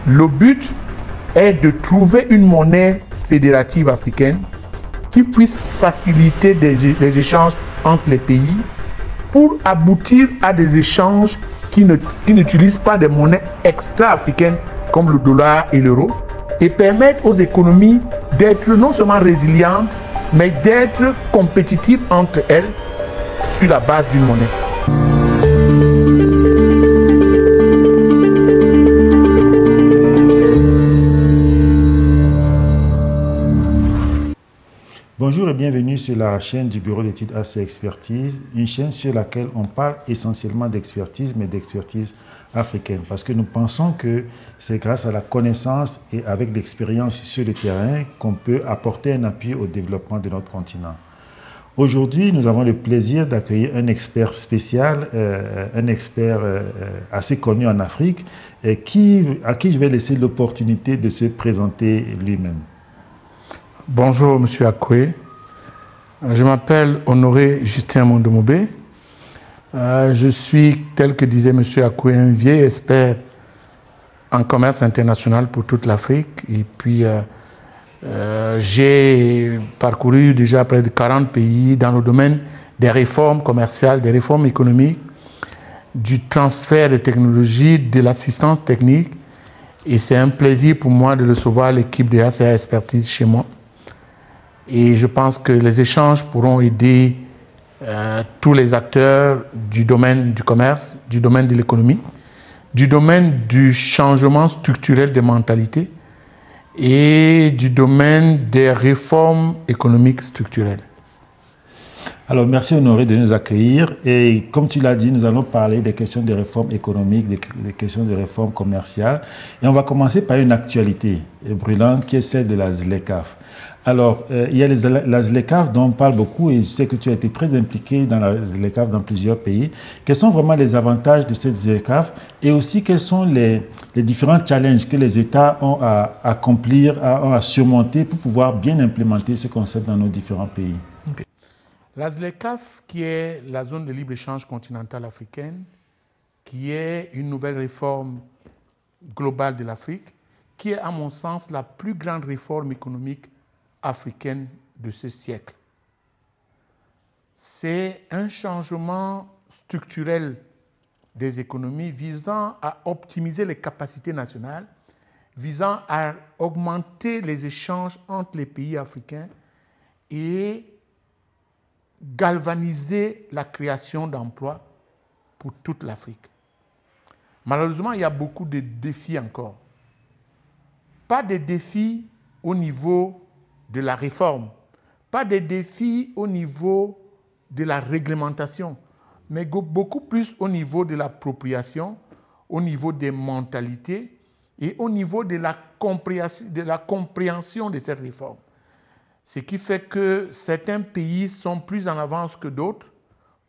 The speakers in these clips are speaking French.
Le but est de trouver une monnaie fédérative africaine qui puisse faciliter les échanges entre les pays pour aboutir à des échanges qui n'utilisent pas des monnaies extra-africaines comme le dollar et l'euro et permettre aux économies d'être non seulement résilientes, mais d'être compétitives entre elles sur la base d'une monnaie. Bonjour et bienvenue sur la chaîne du bureau d'études AC Expertise, une chaîne sur laquelle on parle essentiellement d'expertise, mais d'expertise africaine. Parce que nous pensons que c'est grâce à la connaissance et avec l'expérience sur le terrain qu'on peut apporter un appui au développement de notre continent. Aujourd'hui, nous avons le plaisir d'accueillir un expert spécial, un expert assez connu en Afrique, à qui je vais laisser l'opportunité de se présenter lui-même. Bonjour, Monsieur Akoué. Je m'appelle Honoré Justin Mondomobé. Je suis, tel que disait Monsieur Akoué, un vieil expert en commerce international pour toute l'Afrique. Et puis, j'ai parcouru déjà près de 40 pays dans le domaine des réformes commerciales, des réformes économiques, du transfert de technologies, de l'assistance technique. Et c'est un plaisir pour moi de recevoir l'équipe de ACA Expertise chez moi. Et je pense que les échanges pourront aider tous les acteurs du domaine du commerce, du domaine de l'économie, du domaine du changement structurel des mentalités et du domaine des réformes économiques structurelles. Alors, merci Honoré de nous accueillir. Et comme tu l'as dit, nous allons parler des questions de réformes économiques, des questions de réformes commerciales. Et on va commencer par une actualité brûlante qui est celle de la ZLECAf. Alors, il y a la ZLECAf dont on parle beaucoup et je sais que tu as été très impliqué dans la ZLECAf dans plusieurs pays. Quels sont vraiment les avantages de cette ZLECAf et aussi quels sont les différents challenges que les États ont à accomplir, à surmonter pour pouvoir bien implémenter ce concept dans nos différents pays? Okay. La ZLECAf, qui est la zone de libre-échange continentale africaine, qui est une nouvelle réforme globale de l'Afrique, qui est à mon sens la plus grande réforme économique africaine de ce siècle. C'est un changement structurel des économies visant à optimiser les capacités nationales, visant à augmenter les échanges entre les pays africains et galvaniser la création d'emplois pour toute l'Afrique. Malheureusement, il y a beaucoup de défis encore. Pas de défis au niveau de la réforme, pas des défis au niveau de la réglementation, mais beaucoup plus au niveau de l'appropriation, au niveau des mentalités et au niveau de la compréhension de cette réforme. Ce qui fait que certains pays sont plus en avance que d'autres.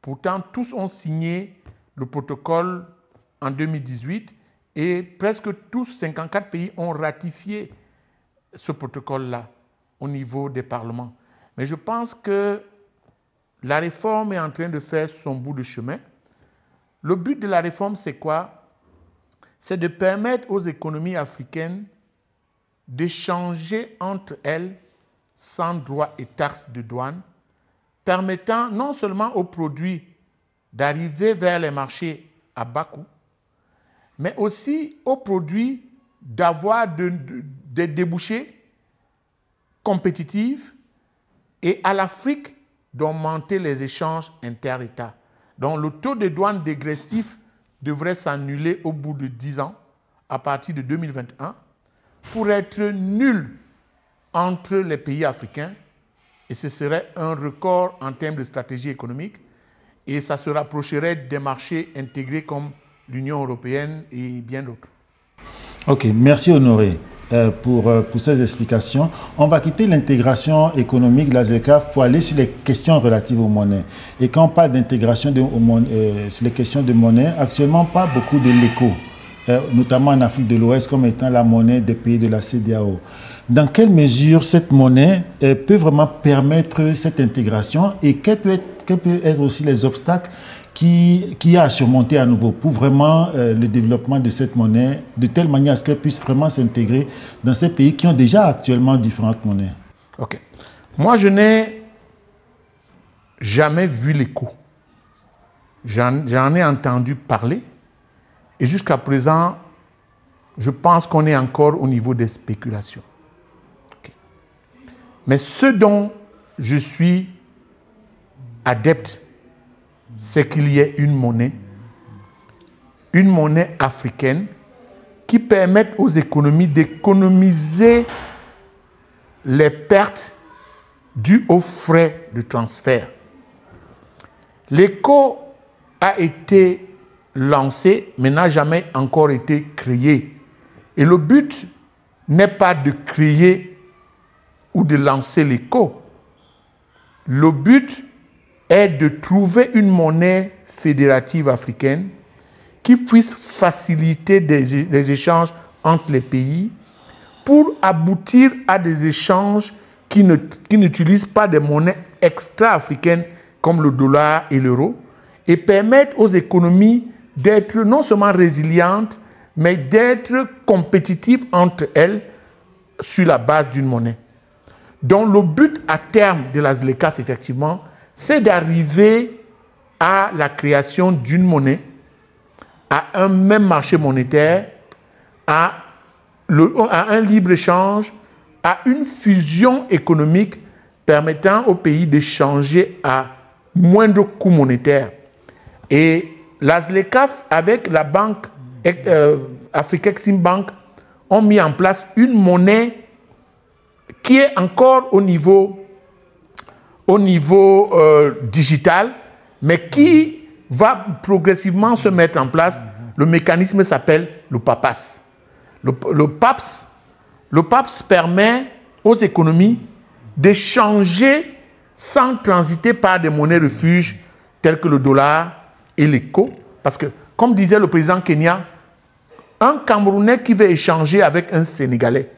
Pourtant, tous ont signé le protocole en 2018 et presque tous, 54 pays, ont ratifié ce protocole-là au niveau des parlements. Mais je pense que la réforme est en train de faire son bout de chemin. Le but de la réforme, c'est quoi? C'est de permettre aux économies africaines d'échanger entre elles sans droits et taxes de douane, permettant non seulement aux produits d'arriver vers les marchés à bas coût, mais aussi aux produits d'avoir des débouchés compétitive et à l'Afrique d'augmenter les échanges inter-États. Donc le taux de douane dégressif devrait s'annuler au bout de 10 ans, à partir de 2021, pour être nul entre les pays africains. Et ce serait un record en termes de stratégie économique. Et ça se rapprocherait des marchés intégrés comme l'Union européenne et bien d'autres. Ok, merci Honoré. Pour ces explications. On va quitter l'intégration économique de la ZLECAf pour aller sur les questions relatives aux monnaies. Et quand on parle d'intégration sur les questions de monnaie, actuellement, pas beaucoup de l'écho, notamment en Afrique de l'Ouest, comme étant la monnaie des pays de la CEDEAO. Dans quelle mesure cette monnaie peut vraiment permettre cette intégration et quels peuvent être aussi les obstacles qui a à surmonter à nouveau pour vraiment le développement de cette monnaie, de telle manière à ce qu'elle puisse vraiment s'intégrer dans ces pays qui ont déjà actuellement différentes monnaies? Ok. Moi, je n'ai jamais vu l'écho. J'en ai entendu parler et jusqu'à présent, je pense qu'on est encore au niveau des spéculations. Okay. Mais ce dont je suis adepte, c'est qu'il y ait une monnaie africaine qui permette aux économies d'économiser les pertes dues aux frais de transfert. L'écho a été lancé, mais n'a jamais encore été créé. Et le but n'est pas de créer ou de lancer l'écho. Le but est de trouver une monnaie fédérative africaine qui puisse faciliter des échanges entre les pays pour aboutir à des échanges qui n'utilisent pas des monnaies extra-africaines comme le dollar et l'euro et permettre aux économies d'être non seulement résilientes, mais d'être compétitives entre elles sur la base d'une monnaie. Donc le but à terme de la ZLECAf, effectivement, c'est d'arriver à la création d'une monnaie, à un même marché monétaire, à un libre-échange, à une fusion économique permettant au pays d'échanger à moindre coût monétaire. Et la ZLECAf, avec la banque Africa Exim Bank, ont mis en place une monnaie qui est encore au niveau digital, mais qui va progressivement se mettre en place. Le mécanisme s'appelle le PAPAS. Le PAPS permet aux économies d'échanger sans transiter par des monnaies refuges telles que le dollar et l'éco. Parce que, comme disait le président Kenya, un Camerounais qui veut échanger avec un Sénégalais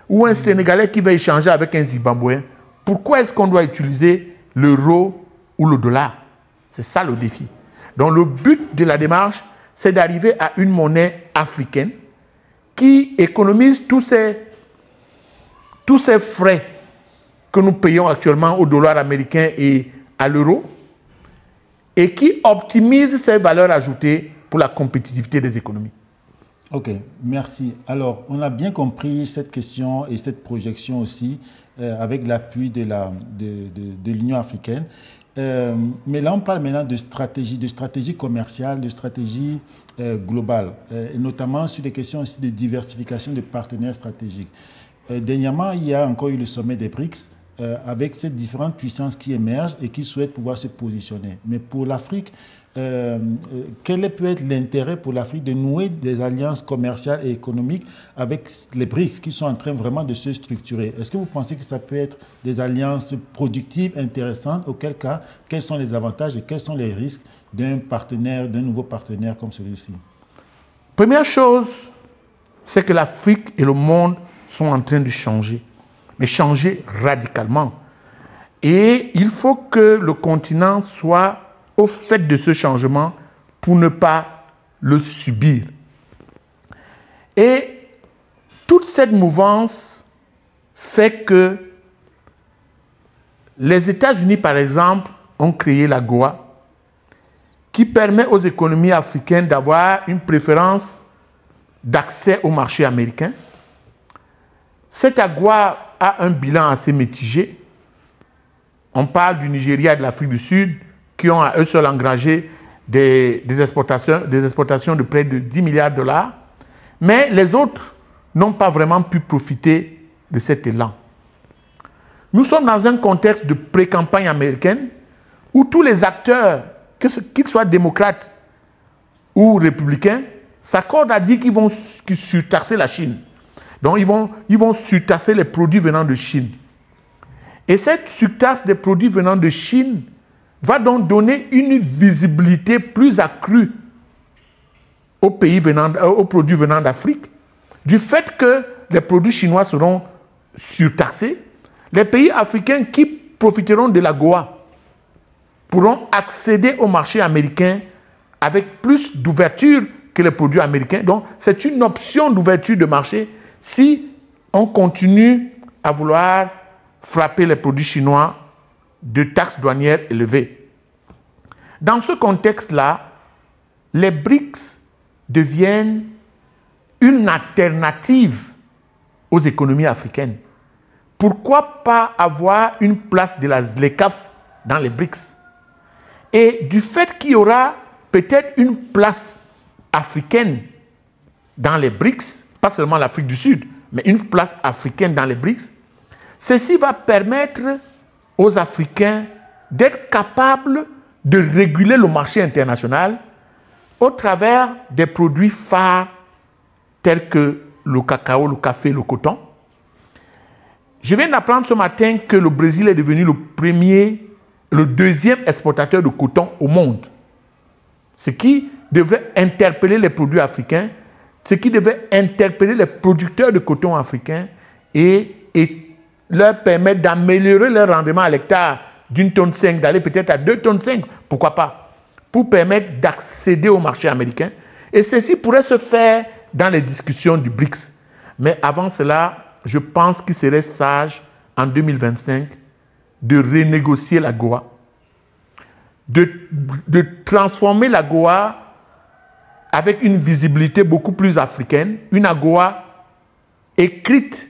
ou un Sénégalais qui veut échanger avec un Zimbabwéen, pourquoi est-ce qu'on doit utiliser l'euro ou le dollar? C'est ça le défi. Donc le but de la démarche, c'est d'arriver à une monnaie africaine qui économise tous ces frais que nous payons actuellement au dollar américain et à l'euro et qui optimise ses valeurs ajoutées pour la compétitivité des économies. Ok, merci. Alors, on a bien compris cette question et cette projection aussi avec l'appui de l'Union africaine. Mais là, on parle maintenant de stratégie commerciale, de stratégie globale, et notamment sur les questions aussi de diversification de partenaires stratégiques. Dernièrement, il y a encore eu le sommet des BRICS avec ces différentes puissances qui émergent et qui souhaitent pouvoir se positionner. Mais pour l'Afrique, quel peut être l'intérêt pour l'Afrique de nouer des alliances commerciales et économiques avec les BRICS qui sont en train vraiment de se structurer? Est-ce que vous pensez que ça peut être des alliances productives, intéressantes? Auquel cas, quels sont les avantages et quels sont les risques d'un nouveau partenaire comme celui-ci? Première chose, c'est que l'Afrique et le monde sont en train de changer, mais changer radicalement. Et il faut que le continent soit au fait de ce changement pour ne pas le subir. Et toute cette mouvance fait que les États-Unis, par exemple, ont créé l'AGOA, qui permet aux économies africaines d'avoir une préférence d'accès au marché américain. Cette AGOA a un bilan assez mitigé. On parle du Nigeria et de l'Afrique du Sud, qui ont à eux seuls engagé des exportations de près de 10 milliards de dollars. Mais les autres n'ont pas vraiment pu profiter de cet élan. Nous sommes dans un contexte de pré-campagne américaine où tous les acteurs, qu'ils soient démocrates ou républicains, s'accordent à dire qu'ils vont surtaxer la Chine. Donc ils vont surtaxer les produits venant de Chine. Et cette surtaxe des produits venant de Chine va donc donner une visibilité plus accrue aux produits venant d'Afrique. Du fait que les produits chinois seront surtaxés, les pays africains qui profiteront de l'AGOA pourront accéder au marché américain avec plus d'ouverture que les produits américains. Donc, c'est une option d'ouverture de marché si on continue à vouloir frapper les produits chinois de taxes douanières élevées. Dans ce contexte-là, les BRICS deviennent une alternative aux économies africaines. Pourquoi pas avoir une place de la ZLECAf dans les BRICS? Et du fait qu'il y aura peut-être une place africaine dans les BRICS, pas seulement l'Afrique du Sud, mais une place africaine dans les BRICS, ceci va permettre aux Africains d'être capables de réguler le marché international au travers des produits phares tels que le cacao, le café, le coton. Je viens d'apprendre ce matin que le Brésil est devenu le deuxième exportateur de coton au monde. Ce qui devrait interpeller les produits africains, ce qui devait interpeller les producteurs de coton africains et leur permettre d'améliorer leur rendement à l'hectare d'1,5 tonne, d'aller peut-être à 2,5 tonnes, pourquoi pas, pour permettre d'accéder au marché américain. Et ceci pourrait se faire dans les discussions du BRICS. Mais avant cela, je pense qu'il serait sage, en 2025, de renégocier l'AGOA, de transformer l'AGOA avec une visibilité beaucoup plus africaine, une AGOA écrite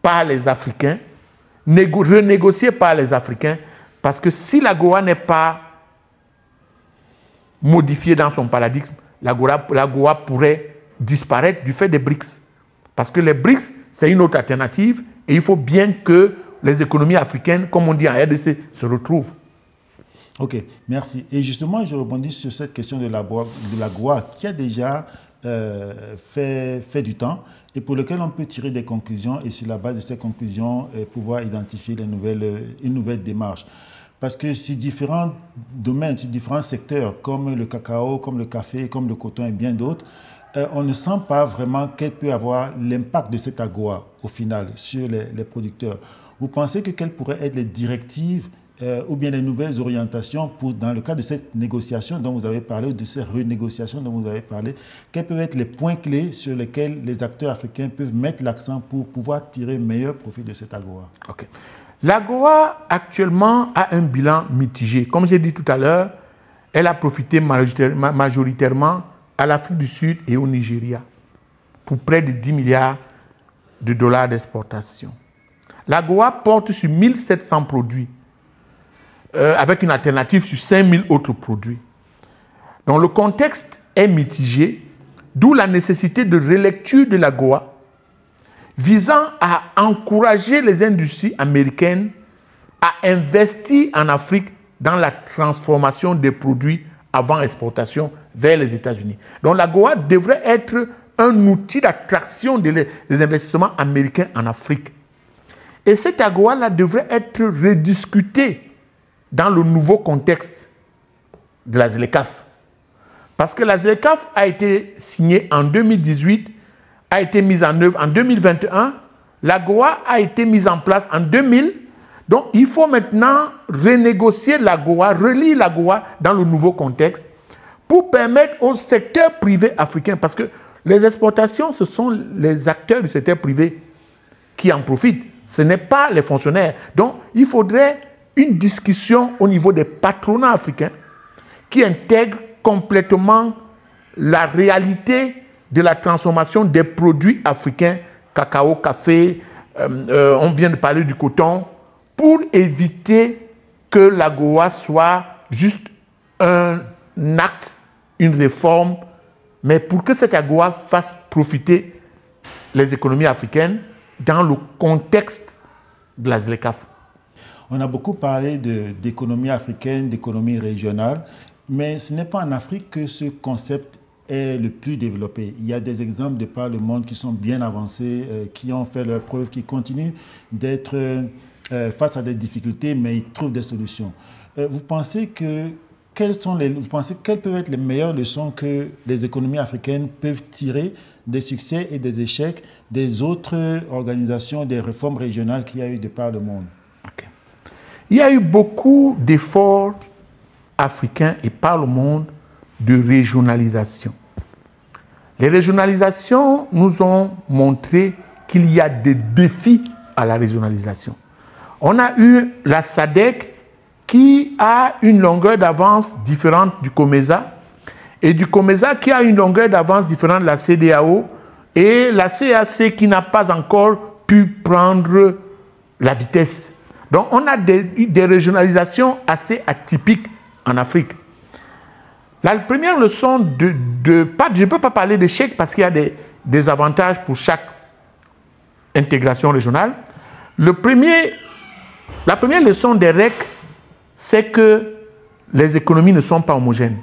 par les Africains, renégociée par les Africains, parce que si l'AGOA n'est pas modifiée dans son paradigme, l'AGOA pourrait disparaître du fait des BRICS. Parce que les BRICS, c'est une autre alternative et il faut bien que les économies africaines, comme on dit en RDC, se retrouvent. Ok, merci. Et justement, je rebondis sur cette question de l'AGOA qui a déjà fait du temps et pour lequel on peut tirer des conclusions et sur la base de ces conclusions pouvoir identifier une nouvelle démarche. Parce que sur différents domaines, sur différents secteurs comme le cacao, comme le café, comme le coton et bien d'autres, on ne sent pas vraiment quel peut avoir l'impact de cette AGOA au final sur les producteurs. Vous pensez que quelles pourraient être les directives ou bien les nouvelles orientations dans le cadre de cette négociation dont vous avez parlé, ou de ces renégociations dont vous avez parlé, quels peuvent être les points clés sur lesquels les acteurs africains peuvent mettre l'accent pour pouvoir tirer meilleur profit de cette AGOA? Okay. L'AGOA actuellement a un bilan mitigé. Comme j'ai dit tout à l'heure, elle a profité majoritairement à l'Afrique du Sud et au Nigeria pour près de 10 milliards de dollars d'exportation. L'AGOA porte sur 1700 produits avec une alternative sur 5000 autres produits. Donc le contexte est mitigé, d'où la nécessité de relecture de l'AGOA visant à encourager les industries américaines à investir en Afrique dans la transformation des produits avant exportation vers les États-Unis. Donc l'AGOA devrait être un outil d'attraction des investissements américains en Afrique. Et cette AGOA-là devrait être rediscutée dans le nouveau contexte de la ZLECAf. Parce que la ZLECAf a été signée en 2018, a été mise en œuvre en 2021, l'AGOA a été mise en place en 2000. Donc il faut maintenant renégocier l'AGOA, relire l'AGOA dans le nouveau contexte pour permettre au secteur privé africain, parce que les exportations, ce sont les acteurs du secteur privé qui en profitent, ce n'est pas les fonctionnaires. Donc il faudrait une discussion au niveau des patronats africains qui intègre complètement la réalité de la transformation des produits africains, cacao, café, on vient de parler du coton, pour éviter que l'AGOA soit juste un acte, une réforme, mais pour que cette AGOA fasse profiter les économies africaines dans le contexte de la ZLECAf. On a beaucoup parlé d'économie africaine, d'économie régionale, mais ce n'est pas en Afrique que ce concept est le plus développé. Il y a des exemples de par le monde qui sont bien avancés, qui ont fait leurs preuves, qui continuent d'être face à des difficultés, mais ils trouvent des solutions. Vous pensez quelles peuvent être les meilleures leçons que les économies africaines peuvent tirer des succès et des échecs des autres organisations, des réformes régionales qu'il y a eu de par le monde? Okay. Il y a eu beaucoup d'efforts africains et par le monde de régionalisation. Les régionalisations nous ont montré qu'il y a des défis à la régionalisation. On a eu la SADC qui a une longueur d'avance différente du COMESA et du COMESA qui a une longueur d'avance différente de la CEDEAO et la CEEAC qui n'a pas encore pu prendre la vitesse. Donc on a des régionalisations assez atypiques en Afrique. La première leçon je ne peux pas parler d'échec parce qu'il y a des avantages pour chaque intégration régionale. La première leçon des REC, c'est que les économies ne sont pas homogènes.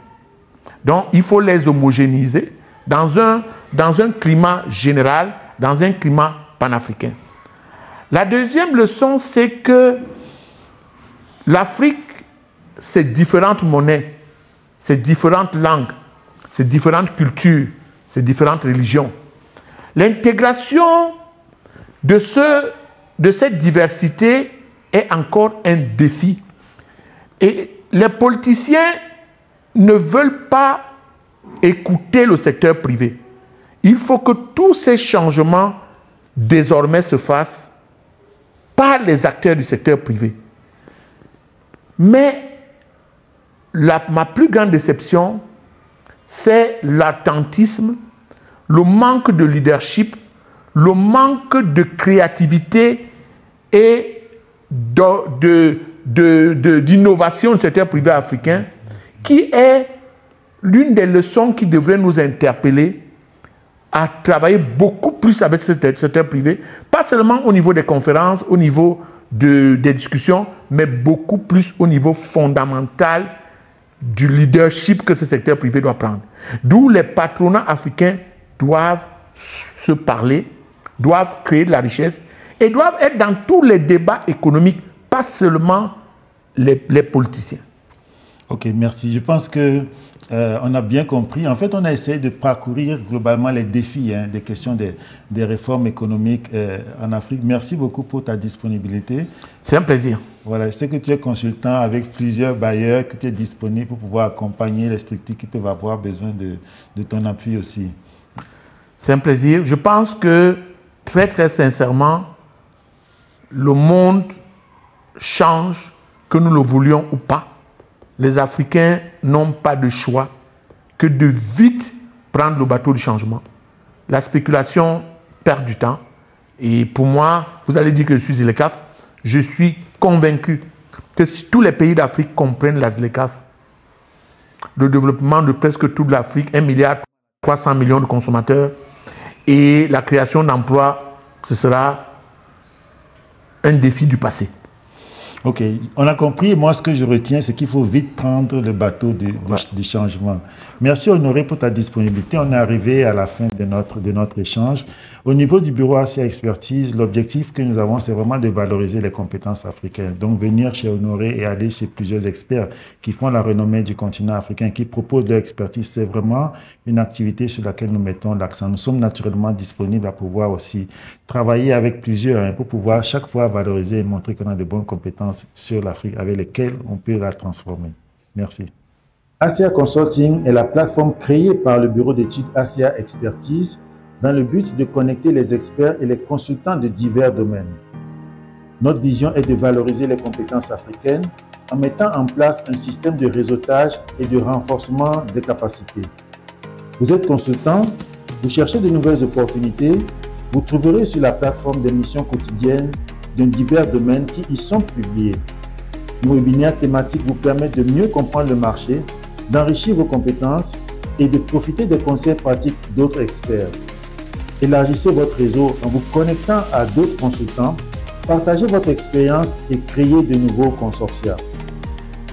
Donc, il faut les homogénéiser dans un climat général, dans un climat panafricain. La deuxième leçon, c'est que l'Afrique, c'est différentes monnaies, c'est différentes langues, c'est différentes cultures, c'est différentes religions. L'intégration de cette diversité est encore un défi. Et les politiciens ne veulent pas écouter le secteur privé. Il faut que tous ces changements désormais se fassent par les acteurs du secteur privé. Mais ma plus grande déception, c'est l'attentisme, le manque de leadership, le manque de créativité et d'innovation du secteur privé africain, qui est l'une des leçons qui devrait nous interpeller à travailler beaucoup plus avec ce secteur privé, pas seulement au niveau des conférences, au niveau des discussions, mais beaucoup plus au niveau fondamental du leadership que ce secteur privé doit prendre. D'où les patronats africains doivent se parler, doivent créer de la richesse et doivent être dans tous les débats économiques, pas seulement les politiciens. Ok, merci. Je pense que on a bien compris. En fait, on a essayé de parcourir globalement les défis des questions des réformes économiques en Afrique. Merci beaucoup pour ta disponibilité. C'est un plaisir. Voilà, je sais que tu es consultant avec plusieurs bailleurs, que tu es disponible pour pouvoir accompagner les structures qui peuvent avoir besoin de ton appui aussi. C'est un plaisir. Je pense que, très très sincèrement, le monde change, que nous le voulions ou pas. Les Africains n'ont pas de choix que de vite prendre le bateau du changement. La spéculation perd du temps. Et pour moi, vous allez dire que je suis ZLECAf, je suis convaincu que si tous les pays d'Afrique comprennent la ZLECAf, le développement de presque toute l'Afrique, 1,3 milliard de consommateurs, et la création d'emplois, ce sera un défi du passé. Ok, on a compris. Moi, ce que je retiens, c'est qu'il faut vite prendre le bateau du changement. Merci Honoré pour ta disponibilité. On est arrivé à la fin de notre échange. Au niveau du bureau ASEA Expertise, l'objectif que nous avons, c'est vraiment de valoriser les compétences africaines. Donc, venir chez Honoré et aller chez plusieurs experts qui font la renommée du continent africain, qui proposent leur expertise, c'est vraiment une activité sur laquelle nous mettons l'accent. Nous sommes naturellement disponibles à pouvoir aussi travailler avec plusieurs pour pouvoir chaque fois valoriser et montrer qu'on a de bonnes compétences sur l'Afrique avec lesquelles on peut la transformer. Merci. ASEA Consulting est la plateforme créée par le bureau d'études ASEA Expertise dans le but de connecter les experts et les consultants de divers domaines. Notre vision est de valoriser les compétences africaines en mettant en place un système de réseautage et de renforcement des capacités. Vous êtes consultant, vous cherchez de nouvelles opportunités, vous trouverez sur la plateforme des missions quotidiennes dans divers domaines qui y sont publiés. Nos webinaires thématiques vous permettent de mieux comprendre le marché, d'enrichir vos compétences et de profiter des conseils pratiques d'autres experts. Élargissez votre réseau en vous connectant à d'autres consultants, partagez votre expérience et créez de nouveaux consortia.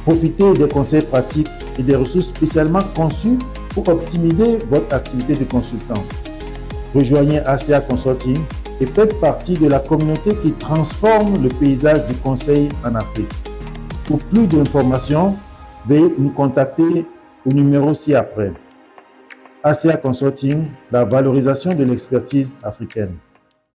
Profitez des conseils pratiques et des ressources spécialement conçues pour optimiser votre activité de consultant. Rejoignez ASEA Consulting et faites partie de la communauté qui transforme le paysage du conseil en Afrique. Pour plus d'informations, veuillez nous contacter au numéro ci-après. ASEA Consulting, la valorisation de l'expertise africaine.